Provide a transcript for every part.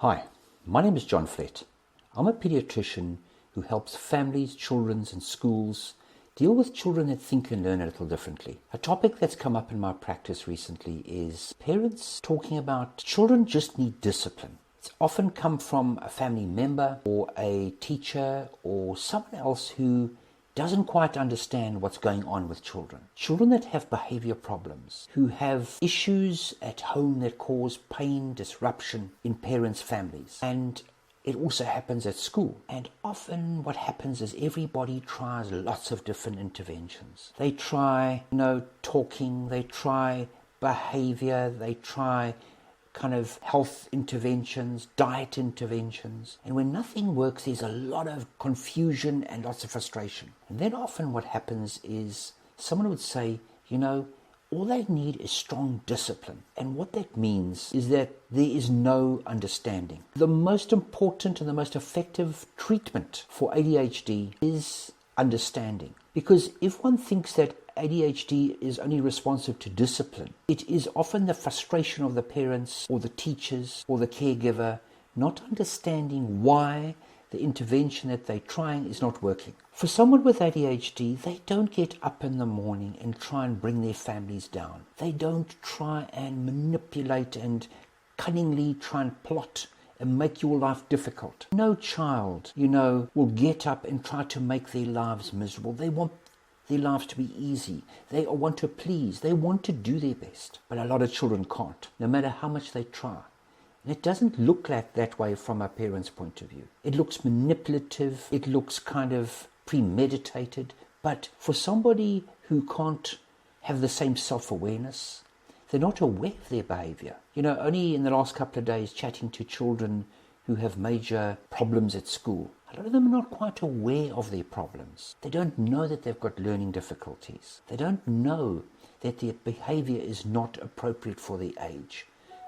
Hi, my name is John Flett. I'm a paediatrician who helps families, children and schools deal with children that think and learn a little differently. A topic that's come up in my practice recently is parents talking about children just need discipline. It's often come from a family member or a teacher or someone else who doesn't quite understand what's going on with children. Children that have behavior problems, who have issues at home that cause pain, disruption in parents' families. And it also happens at school. And often what happens is everybody tries lots of different interventions. They try, talking, they try behavior, they try kind of health interventions, diet interventions. And when nothing works, there's a lot of confusion and lots of frustration. And then often what happens is someone would say, all they need is strong discipline. And what that means is that there is no understanding. The most important and the most effective treatment for ADHD is understanding. Because if one thinks that ADHD is only responsive to discipline, it is often the frustration of the parents or the teachers or the caregiver not understanding why the intervention that they're trying is not working. For someone with ADHD, they don't get up in the morning and try and bring their families down. They don't try and manipulate and cunningly try and plot and make your life difficult. No child, will get up and try to make their lives miserable. They want their lives to be easy. They want to please. They want to do their best. But a lot of children can't, no matter how much they try. And it doesn't look like that way from a parent's point of view. It looks manipulative. It looks kind of premeditated. But for somebody who can't have the same self-awareness, they're not aware of their behavior. Only in the last couple of days chatting to children who have major problems at school, a lot of them are not quite aware of their problems. They don't know that they've got learning difficulties. They don't know that their behavior is not appropriate for their age.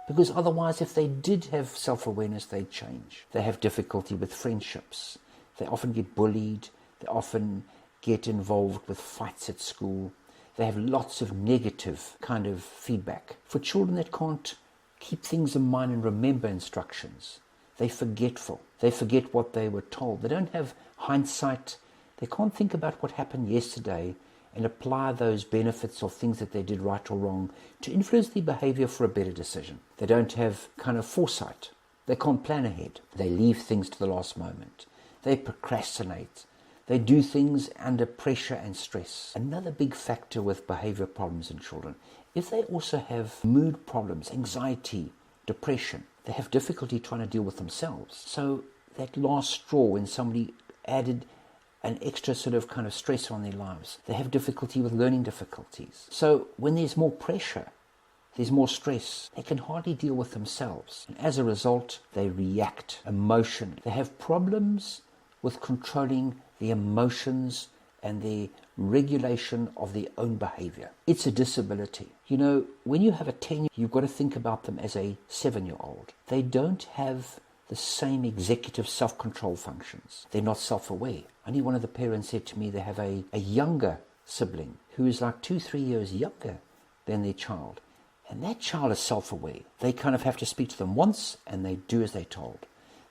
Because otherwise, if they did have self-awareness, they'd change. They have difficulty with friendships. They often get bullied. They often get involved with fights at school. They have lots of negative kind of feedback. For children that can't keep things in mind and remember instructions, they're forgetful. They forget what they were told. They don't have hindsight. They can't think about what happened yesterday and apply those benefits of things that they did right or wrong to influence their behavior for a better decision. They don't have kind of foresight. They can't plan ahead. They leave things to the last moment. They procrastinate. They do things under pressure and stress. Another big factor with behavior problems in children, if they also have mood problems, anxiety, depression, they have difficulty trying to deal with themselves. So that last straw, when somebody added an extra sort of kind of stress on their lives, they have difficulty with learning difficulties. So when there's more pressure, there's more stress, they can hardly deal with themselves. And as a result, they react emotionally. They have problems with controlling the emotions and the regulation of their own behavior. It's a disability. When you have a 10, you've got to think about them as a 7-year-old. They don't have the same executive self-control functions. They're not self-aware. Only one of the parents said to me they have a younger sibling who is like 2-3 years younger than their child. And that child is self-aware. They kind of have to speak to them once and they do as they're told.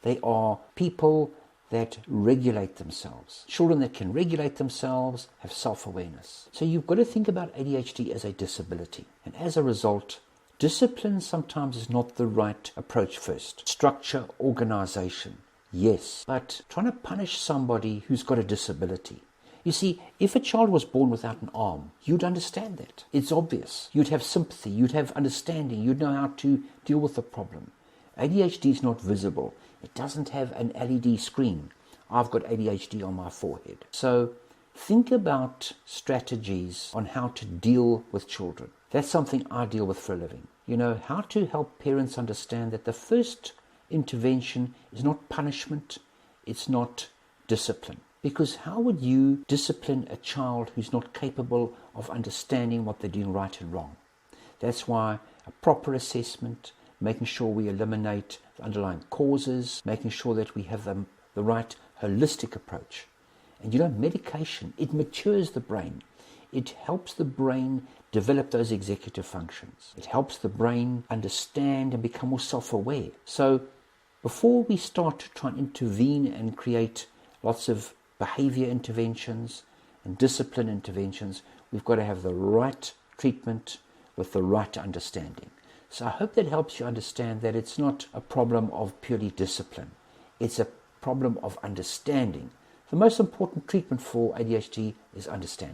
They are people that regulate themselves. Children that can regulate themselves have self-awareness. So you've got to think about ADHD as a disability. And as a result, discipline sometimes is not the right approach first. Structure, organization, yes. But trying to punish somebody who's got a disability. You see, if a child was born without an arm, you'd understand that. It's obvious. You'd have sympathy, you'd have understanding, you'd know how to deal with the problem. ADHD is not visible. It doesn't have an LED screen. I've got ADHD on my forehead. So think about strategies on how to deal with children. That's something I deal with for a living. How to help parents understand that the first intervention is not punishment, it's not discipline. Because how would you discipline a child who's not capable of understanding what they're doing right and wrong? That's why a proper assessment, making sure we eliminate the underlying causes, making sure that we have the right holistic approach. And medication, it matures the brain. It helps the brain develop those executive functions. It helps the brain understand and become more self-aware. So Before we start to try and intervene and create lots of behavior interventions and discipline interventions, we've got to have the right treatment with the right understanding. So I hope that helps you understand that it's not a problem of purely discipline. It's a problem of understanding. The most important treatment for ADHD is understanding.